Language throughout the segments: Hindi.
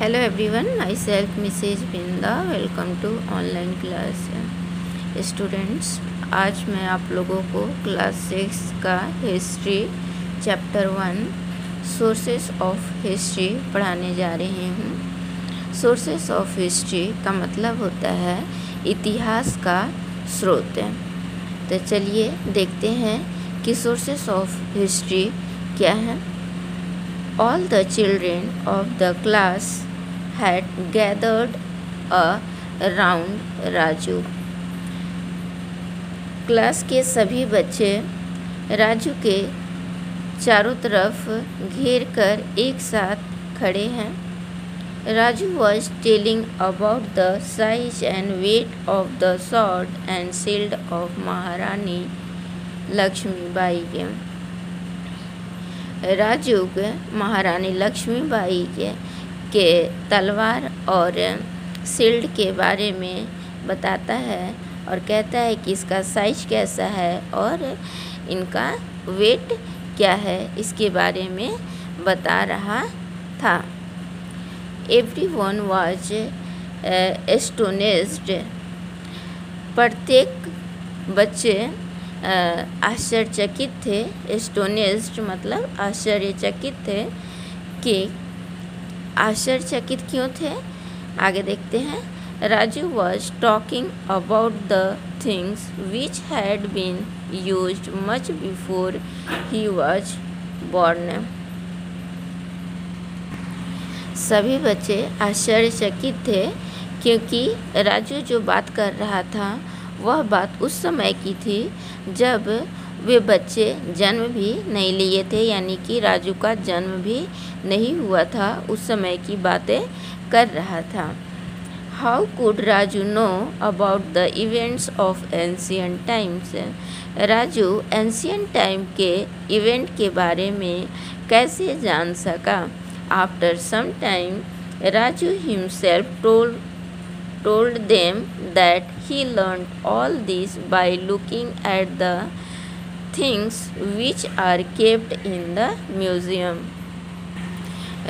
Hello everyone, myself Mrs Binda. Welcome to online class. Students, आज मैं आप लोगों को क्लास 6 का history chapter 1 sources of history पढ़ाने जा रही हूँ। सोर्सेस ऑफ हिस्ट्री का मतलब होता है इतिहास का स्रोत। तो चलिए देखते हैं कि सोर्सेस ऑफ हिस्ट्री क्या है। All the children of the class had gathered around Raju. Class के सभी बच्चे राजू के चारों तरफ घेर कर एक साथ खड़े हैं। Raju was telling about the size and weight of the sword and shield of महारानी लक्ष्मीबाई राजू महारानी लक्ष्मीबाई के तलवार और शील्ड के बारे में बताता है और कहता है कि इसका साइज कैसा है और इनका वेट क्या है, इसके बारे में बता रहा था। Everyone was astonished. प्रत्येक बच्चे आश्चर्यचकित थे। एस्टोनिश्ड मतलब आश्चर्यचकित थे। कि आश्चर्यचकित क्यों थे, आगे देखते हैं। Raju was talking about the things which had been used much before he was born. सभी बच्चे आश्चर्यचकित थे क्योंकि राजू जो बात कर रहा था वह बात उस समय की थी जब वे बच्चे जन्म भी नहीं लिए थे, यानी कि राजू का जन्म भी नहीं हुआ था, उस समय की बातें कर रहा था। How could Raju know about the events of ancient times. Raju ancient time के इवेंट के बारे में कैसे जान सका। After some time Raju himself told them that he learned all this by looking at the things which are kept in the museum।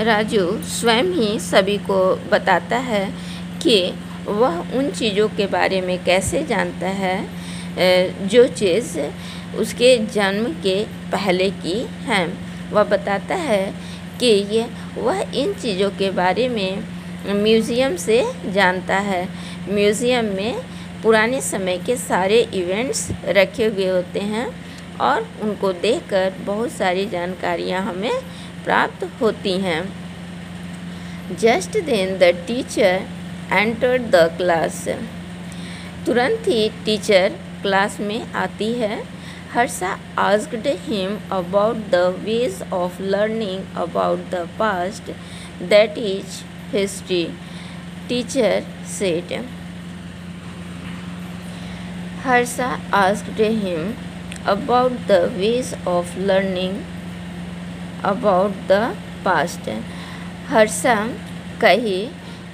Raju स्वयं ही सभी को बताता है कि वह उन चीज़ों के बारे में कैसे जानता है जो चीज़ उसके जन्म के पहले की हैं। वह बताता है कि वह इन चीज़ों के बारे में म्यूज़ियम से जानता है। म्यूज़ियम में पुराने समय के सारे इवेंट्स रखे हुए होते हैं और उनको देखकर बहुत सारी जानकारियाँ हमें प्राप्त होती हैं। Just then the teacher entered the class. तुरंत ही टीचर क्लास में आती है। Harsha asked him about the ways of learning about the past, that is history। Teacher said। Harsha asked him about the ways of learning about the past। Harsha कही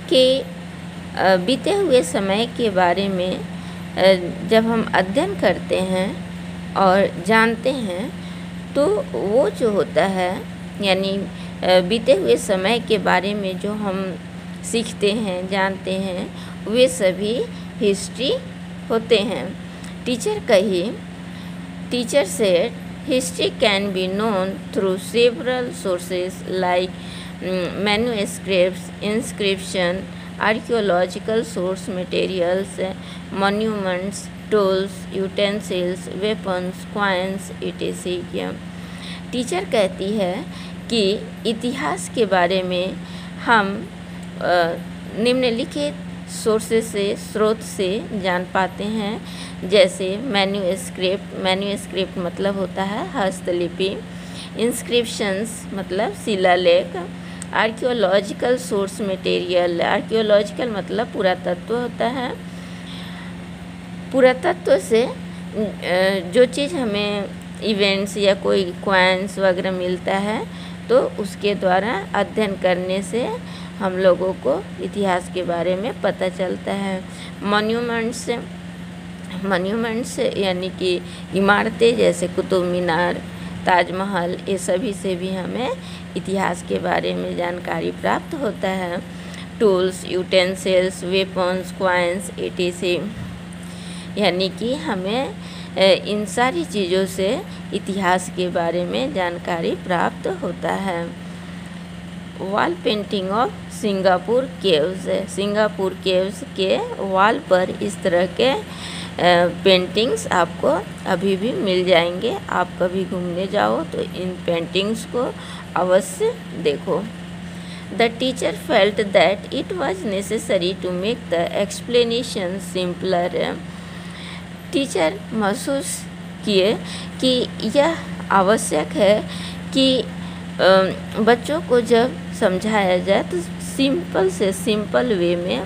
कि बीते हुए समय के बारे में जब हम अध्ययन करते हैं और जानते हैं तो वो जो होता है, यानी बीते हुए समय के बारे में जो हम सीखते हैं जानते हैं वे सभी हिस्ट्री होते हैं। टीचर कही। Teacher said history can be known through several sources like manuscripts, inscription, archaeological source materials, monuments, tools, utensils, weapons, coins etcetera. Teacher कहती है कि इतिहास के बारे में हम निम्नलिखित स्रोत से जान पाते हैं, जैसे मैन्युस्क्रिप्ट मतलब होता है हस्तलिपि, इंस्क्रिप्शंस मतलब शिलालेख, आर्कियोलॉजिकल सोर्स मटेरियल, आर्कियोलॉजिकल मतलब पुरातत्व होता है। पुरातत्व से जो चीज़ हमें इवेंट्स या कोई कॉइन्स वगैरह मिलता है तो उसके द्वारा अध्ययन करने से हम लोगों को इतिहास के बारे में पता चलता है। मॉन्यूमेंट्स यानी कि इमारतें जैसे कुतुब मीनार, ताजमहल, ये सभी से भी हमें इतिहास के बारे में जानकारी प्राप्त होता है। Tools, utensils, weapons, coins etc। यानी कि हमें इन सारी चीज़ों से इतिहास के बारे में जानकारी प्राप्त होता है। Wall painting of Singapore caves, Singapore caves के वॉल पर इस तरह के पेंटिंग्स आपको अभी भी मिल जाएंगे। आप कभी घूमने जाओ तो इन पेंटिंग्स को अवश्य देखो। The teacher felt that it was necessary to make the explanation simpler. Teacher महसूस किए कि यह आवश्यक है कि बच्चों को जब समझाया जाए तो सिंपल से सिंपल वे में,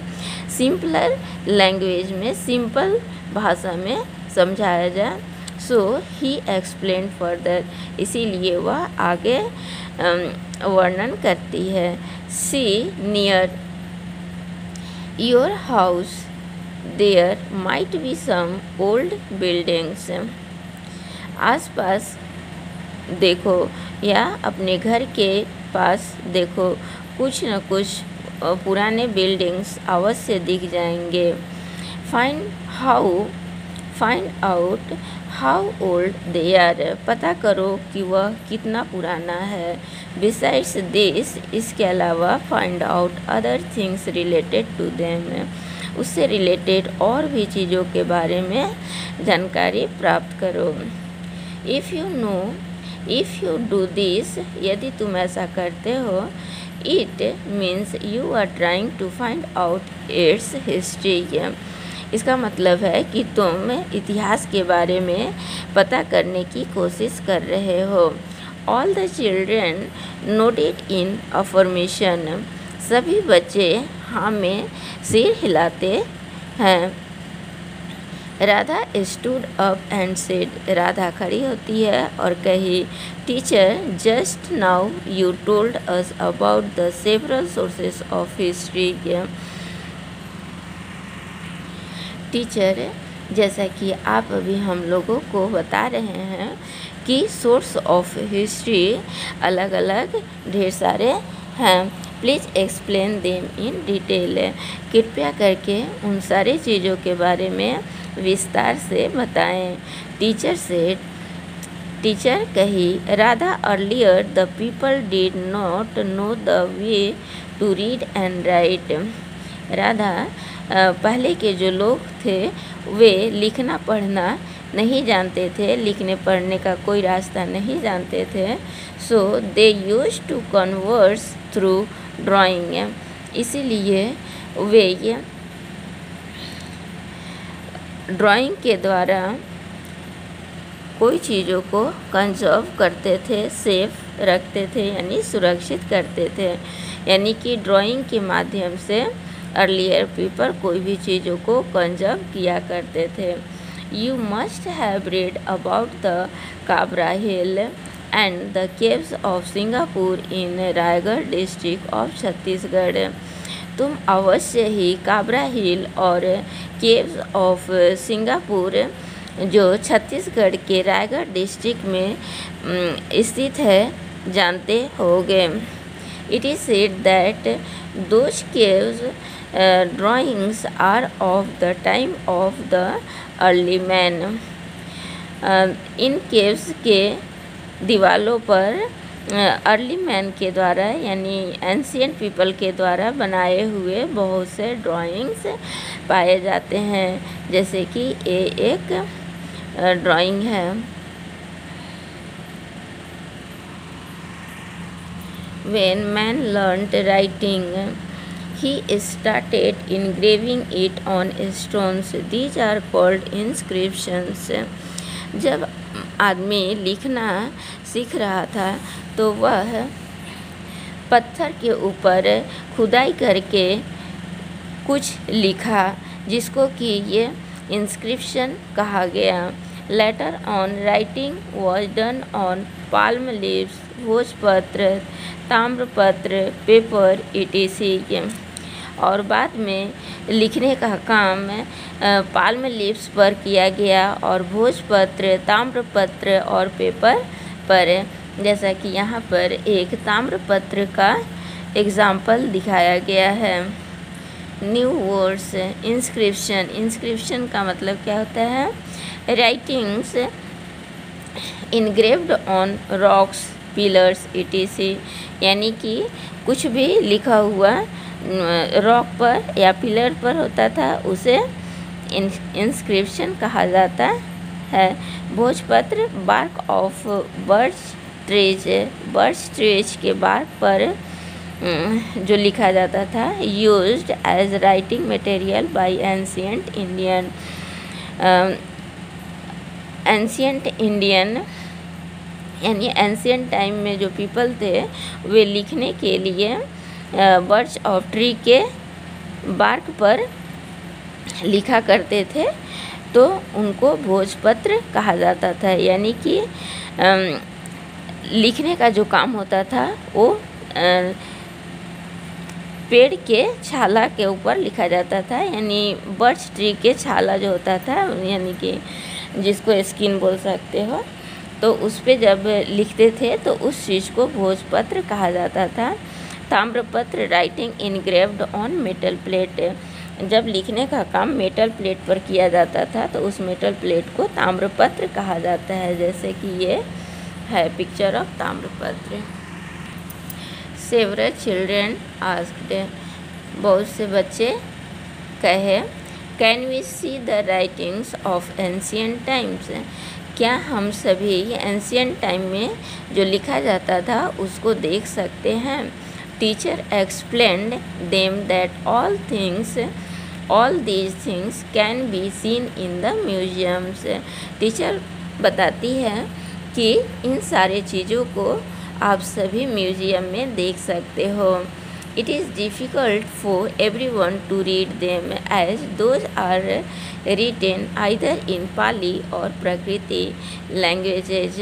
सिंपलर लैंग्वेज में, सिंपल भाषा में समझाया जाए। सो ही एक्सप्लेन फर्दर, इसीलिए वह आगे वर्णन करती है। See near your house there might be some old buildings. आसपास देखो या अपने घर के पास देखो, कुछ न कुछ पुराने बिल्डिंग्स अवश्य दिख जाएंगे। Find out how old they are, पता करो कि वह कितना पुराना है। बिसाइड्स दिस, इसके अलावा find out other things related to them, उससे रिलेटेड और भी चीज़ों के बारे में जानकारी प्राप्त करो। इफ़ यू डू दिस, यदि तुम ऐसा करते हो, it means you are trying to find out its history, इसका मतलब है कि तुम इतिहास के बारे में पता करने की कोशिश कर रहे हो। All the children nodded in affirmation, सभी बच्चे हाँ में सिर हिलाते हैं। Radha stood up and said, Radha खड़ी होती है और कही, teacher just now you told us about the several sources of history. Teacher, जैसा कि आप अभी हम लोगों को बता रहे हैं कि सोर्स ऑफ हिस्ट्री अलग अलग ढेर सारे हैं। Please explain them in detail, कृपया करके उन सारी चीज़ों के बारे में विस्तार से बताएं। टीचर कही, Radha earlier the people did not know the way to read and write. Radha, पहले के जो लोग थे वे लिखना पढ़ना नहीं जानते थे, लिखने पढ़ने का कोई रास्ता नहीं जानते थे। So they used to converse through drawing, इसीलिए वे ड्राइंग के द्वारा कोई चीज़ों को कंजर्व करते थे, सेफ रखते थे, यानी सुरक्षित करते थे। यानी कि ड्राइंग के माध्यम से अर्लियर पीपल कोई भी चीज़ों को कंजर्व किया करते थे। You must have read about the Kabra hill and the caves of Singapore in Raigarh district of Chhattisgarh. तुम अवश्य ही काबरा हिल और केव्स ऑफ सिंगापुर जो छत्तीसगढ़ के रायगढ़ डिस्ट्रिक्ट में स्थित है जानते होगे। It is said that those caves drawings are of the time of the early man. इन केव्स के दीवालों पर अर्ली मैन के द्वारा यानी एंशियंट पीपल के द्वारा बनाए हुए बहुत से ड्राइंग्स पाए जाते हैं। जैसे कि ये एक ड्राइंग है। When man learnt writing, he started engraving it on stones. These are called inscriptions. जब आदमी लिखना सीख रहा था तो वह पत्थर के ऊपर खुदाई करके कुछ लिखा, जिसको कि ये इंस्क्रिप्शन कहा गया। Later on writing was done on palm leaves, भोजपत्र, ताम्रपत्र, पेपर etc। और बाद में लिखने का काम पाल्म लीव्स पर किया गया और भोजपत्र, ताम्रपत्र और पेपर पर। जैसा कि यहाँ पर एक ताम्रपत्र का एग्जाम्पल दिखाया गया है। न्यू वर्ड्स, इंस्क्रिप्शन, इंस्क्रिप्शन का मतलब क्या होता है? Writings engraved on rocks, pillars etc, यानी कि कुछ भी लिखा हुआ रॉक पर या पिलर पर होता था उसे इंस्क्रिप्शन कहा जाता है। भोजपत्र, bark of birch trees, birch trees के बार्क पर जो लिखा जाता था, used as writing material by ancient Indian. Ancient Indian यानी एंशियंट टाइम में जो पीपल थे वे लिखने के लिए बर्च ऑफ ट्री के बार्क पर लिखा करते थे, तो उनको भोजपत्र कहा जाता था। यानी कि लिखने का जो काम होता था वो पेड़ के छाला के ऊपर लिखा जाता था, यानी बर्च ट्री के छाला जो होता था, यानी कि जिसको स्किन बोल सकते हो, तो उस पे जब लिखते थे तो उस चीज़ को भोजपत्र कहा जाता था। ताम्रपत्र, writing engraved on metal plate, जब लिखने का काम मेटल प्लेट पर किया जाता था तो उस मेटल प्लेट को ताम्रपत्र कहा जाता है, जैसे कि ये है पिक्चर ऑफ ताम्रपत्र। सेवरल चिल्ड्रेन आस्क्ड, बहुत से बच्चे कहे, can we see the writings of ancient times, क्या हम सभी एंशियंट टाइम में जो लिखा जाता था उसको देख सकते हैं? Teacher explained them that all these things can be seen in the museums, teacher बताती है कि इन सारे चीज़ों को आप सभी म्यूजियम में देख सकते हो। It is difficult for everyone to read them as those are written either in Pali और प्रकृति लैंग्वेजेज,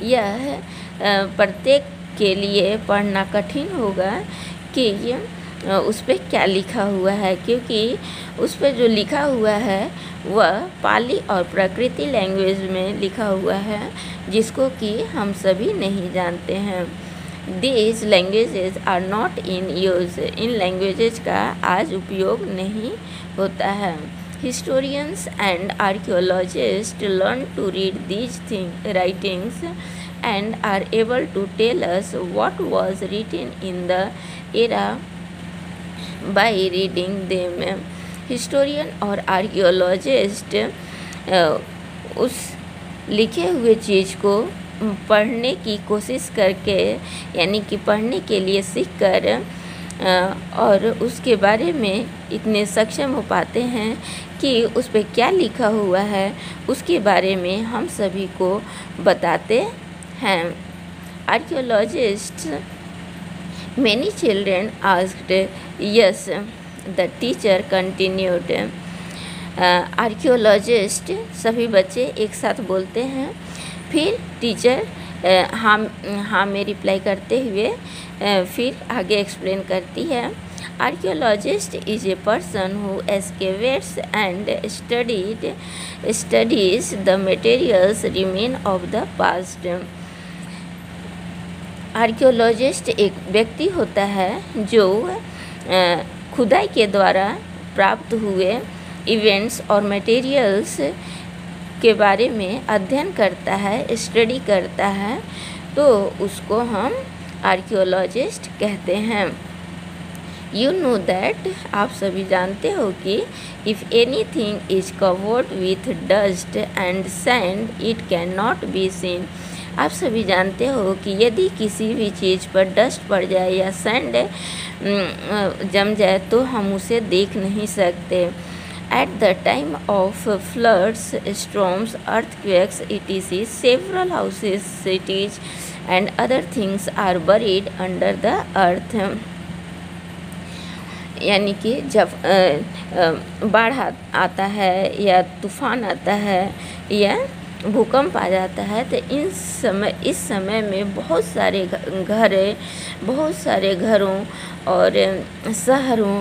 यह प्रत्येक के लिए पढ़ना कठिन होगा कि उस पर क्या लिखा हुआ है, क्योंकि उस पर जो लिखा हुआ है वह पाली और प्रकृति लैंग्वेज में लिखा हुआ है, जिसको कि हम सभी नहीं जानते हैं। These languages are not in use, in languages का आज उपयोग नहीं होता है। Historians and archaeologists learn to read these writings and are able to tell us what was written in the era by reading them। Historian और आर्कियोलॉजिस्ट उस लिखे हुए चीज़ को पढ़ने की कोशिश करके, यानी कि पढ़ने के लिए सीख कर और उसके बारे में इतने सक्षम हो पाते हैं कि उस पर क्या लिखा हुआ है उसके बारे में हम सभी को बताते हैं। Archaeologist, many children asked, yes the teacher continued. Archaeologist सभी बच्चे एक साथ बोलते हैं, फिर टीचर हाँ में रिप्लाई करते हुए फिर आगे एक्सप्लेन करती है। Archaeologist is a person who excavates and studies the materials remain of the past. Archaeologist एक व्यक्ति होता है जो खुदाई के द्वारा प्राप्त हुए इवेंट्स और मटेरियल्स के बारे में अध्ययन करता है, स्टडी करता है, तो उसको हम आर्कियोलॉजिस्ट कहते हैं। यू नो दैट, आप सभी जानते हो कि if anything is covered with dust and sand it can not be seen. आप सभी जानते हो कि यदि किसी भी चीज़ पर डस्ट पड़ जाए या सैंड जम जाए तो हम उसे देख नहीं सकते। At the time of floods, storms, earthquakes etc, several houses, cities and other things are buried under the earth। यानी कि जब बाढ़ आता है या तूफान आता है या भूकंप आ जाता है तो इस समय में बहुत सारे घरों और शहरों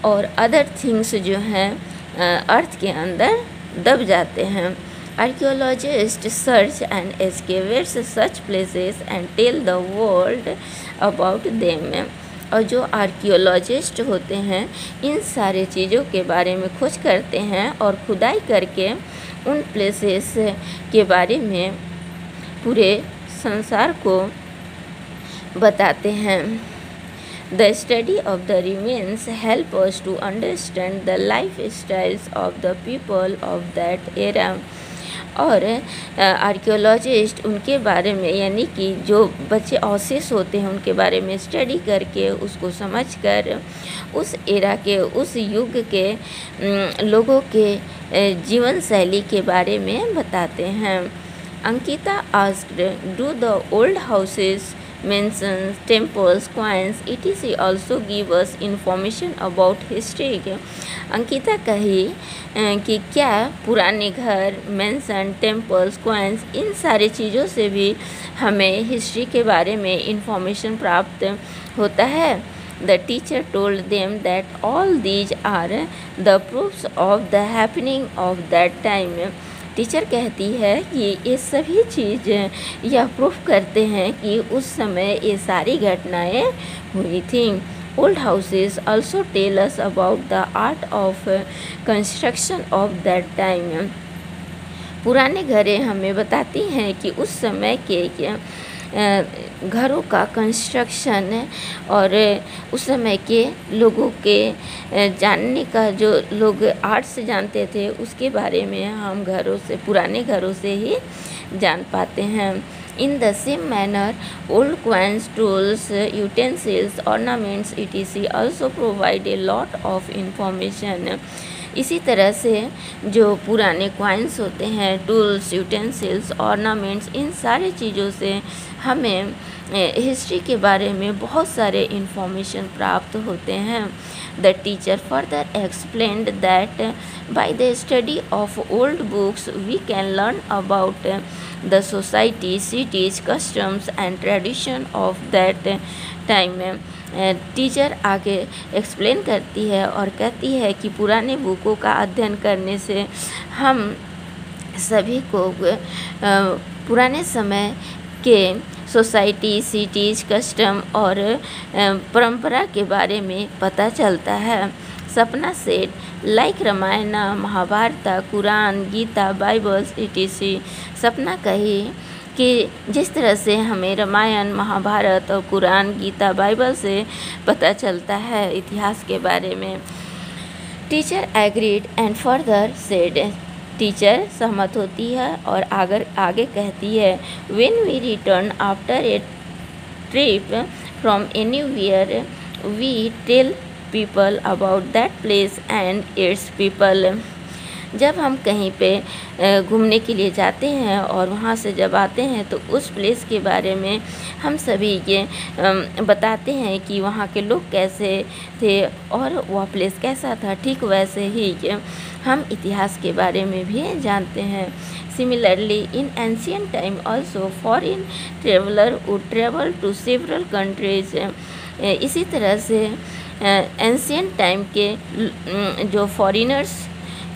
और अदर थिंग्स जो हैं अर्थ के अंदर दब जाते हैं। Archaeologists search and excavate such places and tell the world about them. और जो आर्कियोलॉजिस्ट होते हैं इन सारे चीज़ों के बारे में खोज करते हैं और खुदाई करके उन प्लेसेस के बारे में पूरे संसार को बताते हैं. The study of the remains help us to understand the lifestyles of the people of that era. और आर्कियोलॉजिस्ट उनके बारे में यानी कि जो बचे अवशेष होते हैं उनके बारे में स्टडी करके उसको समझकर उस एरा के उस युग के लोगों के जीवन शैली के बारे में बताते हैं. Ankita asked, do the old houses, mentions, temples, coins, etc. also give us information about history. Ankita कही कि क्या पुराने घर, मेंशन, टेम्पल्स, कॉइन्स इन सारी चीज़ों से भी हमें हिस्ट्री के बारे में इंफॉर्मेशन प्राप्त होता है. The teacher told them that all these are the proofs of the happening of that time. Teacher कहती है कि ये सभी चीज़ यह प्रूफ करते हैं कि उस समय ये सारी घटनाएं हुई थी. Old houses also tell us about the art of construction of that time. पुराने घरें हमें बताती हैं कि उस समय के घरों का कंस्ट्रक्शन और उस समय के लोगों के जानने का जो लोग आर्ट से जानते थे उसके बारे में हम घरों से पुराने घरों से ही जान पाते हैं. In the same manner old coins, tools, utensils, ornaments etc. also provide a lot of information. इसी तरह से जो पुराने कॉइन्स होते हैं, टूल्स, यूटेंसिल्स, ऑर्नामेंट्स इन सारे चीज़ों से हमें हिस्ट्री के बारे में बहुत सारे इंफॉर्मेशन प्राप्त होते हैं. The teacher further explained that by the study of old books we can learn about the society, cities, customs and tradition of that time. Teacher आगे एक्सप्लेन करती है और कहती है कि पुराने बुकों का अध्ययन करने से हम सभी को पुराने समय के सोसाइटी, सिटीज, कस्टम और परंपरा के बारे में पता चलता है. Sapna said, like Ramayana, Mahabharata, Quran, Gita, Bibles etc. Sapna कही कि जिस तरह से हमें रामायण, महाभारत और कुरान, गीता, बाइबल से पता चलता है इतिहास के बारे में. Teacher agreed and further said, teacher सहमत होती है और आगे कहती है, when we return after a trip from anywhere we tell people about that place and its people. जब हम कहीं पे घूमने के लिए जाते हैं और वहाँ से जब आते हैं तो उस प्लेस के बारे में हम सभी ये बताते हैं कि वहाँ के लोग कैसे थे और वह प्लेस कैसा था. ठीक वैसे ही हम इतिहास के बारे में भी जानते हैं. Similarly in ancient time also foreign traveller would travel to several countries. इसी तरह से एंशियंट टाइम के जो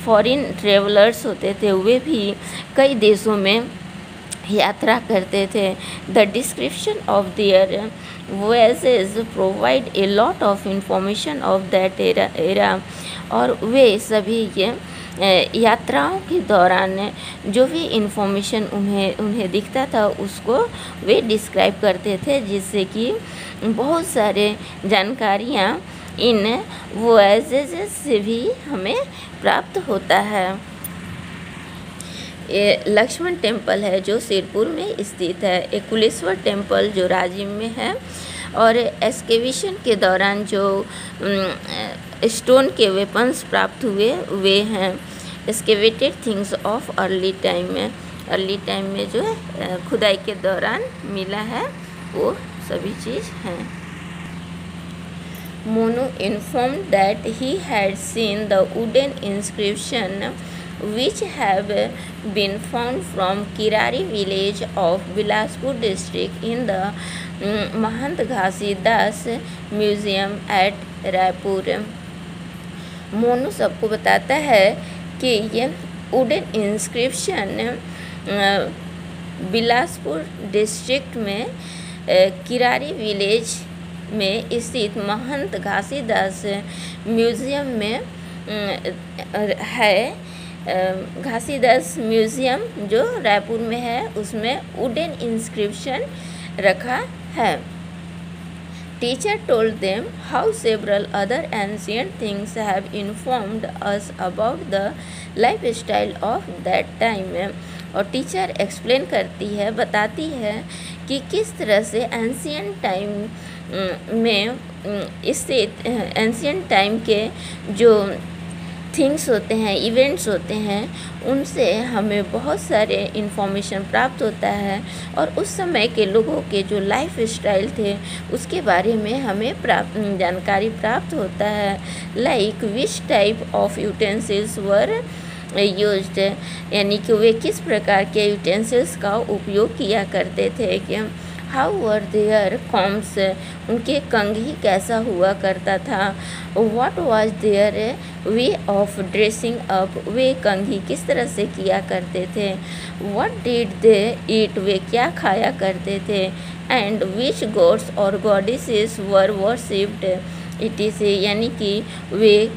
फॉरेन ट्रेवलर्स होते थे वे भी कई देशों में यात्रा करते थे. The description of their voyages provide a lot of information of that era. और वे सभी यात्राओं के दौरान जो भी इंफॉर्मेशन उन्हें दिखता था उसको वे डिस्क्राइब करते थे, जिससे कि बहुत सारे जानकारियाँ इन वॉयसेस से भी हमें प्राप्त होता है. ये लक्ष्मण टेम्पल है जो सिरपुर में स्थित है. एक कुलेश्वर टेम्पल जो राजिम में है. और एक्सकेवेशन के दौरान जो स्टोन के वेपन्स प्राप्त हुए वे हैं excavated things of early time में जो खुदाई के दौरान मिला है वो सभी चीज़ हैं. Monu informed that he had seen the wooden inscription which have been found from Kirari village of Bilaspur district in the Mahant Ghasi Das Museum at Raipur. Monu सबको बताता है कि ये वुडन इंस्क्रिप्शन बिलासपुर डिस्ट्रिक्ट में किरारी विलेज में स्थित महंत घासीदास म्यूज़ियम में है। घासीदास म्यूज़ियम जो रायपुर में है उसमें वुडन इंस्क्रिप्शन रखा है। Teacher told them how several other ancient things have informed us about the lifestyle of that time। और टीचर एक्सप्लेन करती है, बताती है कि किस तरह से एंशियंट टाइम में स्थित एंशियंट टाइम के जो थिंग्स होते हैं, इवेंट्स होते हैं, उनसे हमें बहुत सारे इन्फॉर्मेशन प्राप्त होता है और उस समय के लोगों के जो लाइफ स्टाइल थे उसके बारे में हमें जानकारी प्राप्त होता है। Like which type of utensils were used, यानी कि वे किस प्रकार के यूटेंसिल्स का उपयोग किया करते थे। कि हाउ वर देयर कॉम्स, उनके कंघी कैसा हुआ करता था। What was their way of dressing up, वे कंघी किस तरह से किया करते थे। व्हाट डिड दे ईट, वे क्या खाया करते थे। एंड विच गॉड्स और goddesses were worshipped, it is, यानी कि वे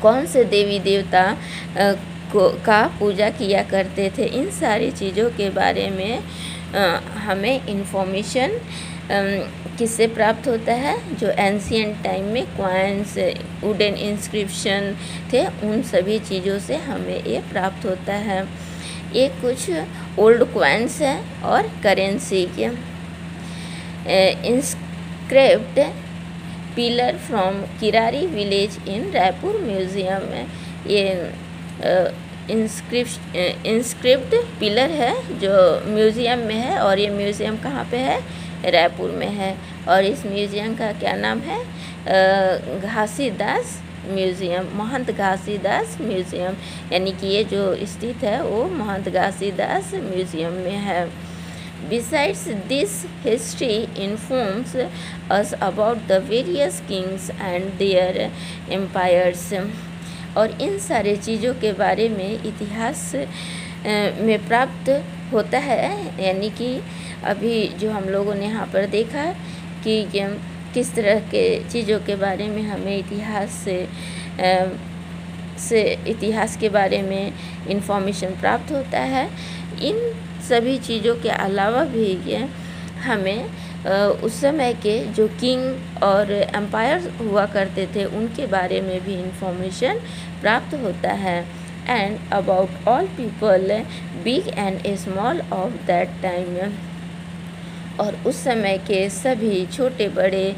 कौन से देवी देवता का पूजा किया करते थे। इन सारी चीज़ों के बारे में हमें इन्फॉर्मेशन किससे प्राप्त होता है, जो एंशियंट टाइम में क्वाइंस, वुडन इंस्क्रिप्शन थे, उन सभी चीज़ों से हमें ये प्राप्त होता है। ये कुछ ओल्ड क्वाइंस हैं और करेंसी के। Inscribed pillar from Kirari village in Raipur museum में, ये इंस्क्रिप्ट पिलर है जो म्यूज़ियम में है। और ये म्यूज़ियम कहाँ पे है, रायपुर में है। और इस म्यूज़ियम का क्या नाम है, घासीदास म्यूज़ियम, महंत घासीदास म्यूज़ियम, यानी कि ये जो स्थित है वो महंत घासीदास म्यूज़ियम में है। Besides this, history informs us about the various kings and their empires। और इन सारे चीज़ों के बारे में इतिहास में प्राप्त होता है, यानी कि अभी जो हम लोगों ने यहाँ पर देखा कि किस तरह के चीज़ों के बारे में हमें इतिहास के बारे में इन्फॉर्मेशन प्राप्त होता है। इन सभी चीज़ों के अलावा भी हमें उस समय के जो किंग और एम्पायर हुआ करते थे उनके बारे में भी इन्फॉर्मेशन प्राप्त होता है। And about all people big and small of that time, और उस समय के सभी छोटे बड़े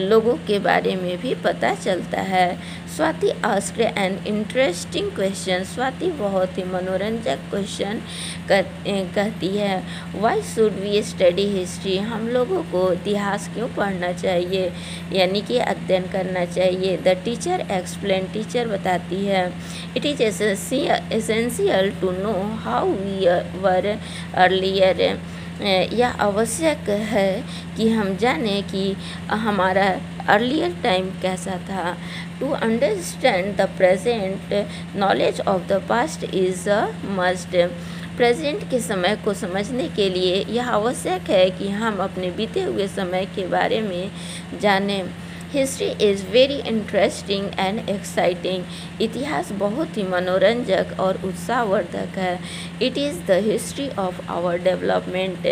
लोगों के बारे में भी पता चलता है। Swati asked an interesting question, Swati बहुत ही मनोरंजक क्वेश्चन कहती है। Why should we study history, हम लोगों को इतिहास क्यों पढ़ना चाहिए, यानी कि अध्ययन करना चाहिए। द टीचर एक्सप्लेन, टीचर बताती है, it is essential to know how we were earlier, यह आवश्यक है कि हम जानें कि हमारा अर्लियर टाइम कैसा था। To understand the present, knowledge of the past is a must, present के समय को समझने के लिए यह आवश्यक है कि हम अपने बीते हुए समय के बारे में जानें। History is very interesting and exciting, इतिहास बहुत ही मनोरंजक और उत्साहवर्धक है। It is the history of our development,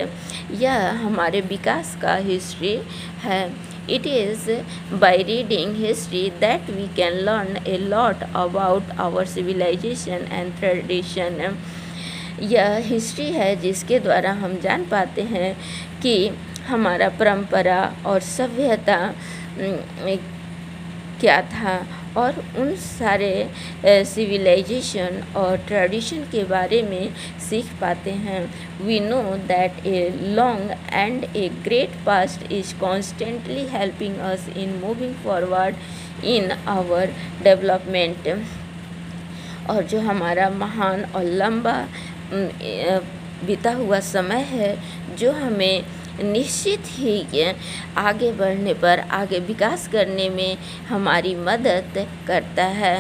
यह हमारे विकास का हिस्ट्री है। It is by reading history that we can learn a lot about our civilisation and tradition, यह हिस्ट्री है जिसके द्वारा हम जान पाते हैं कि हमारा परंपरा और सभ्यता क्या था, और उन सारे सिविलाइजेशन और ट्रेडिशन के बारे में सीख पाते हैं। We know that a long and a great past is constantly helping us in moving forward in our development, और जो हमारा महान और लंबा बीता हुआ समय है जो हमें निश्चित ही आगे बढ़ने पर, आगे विकास करने में हमारी मदद करता है।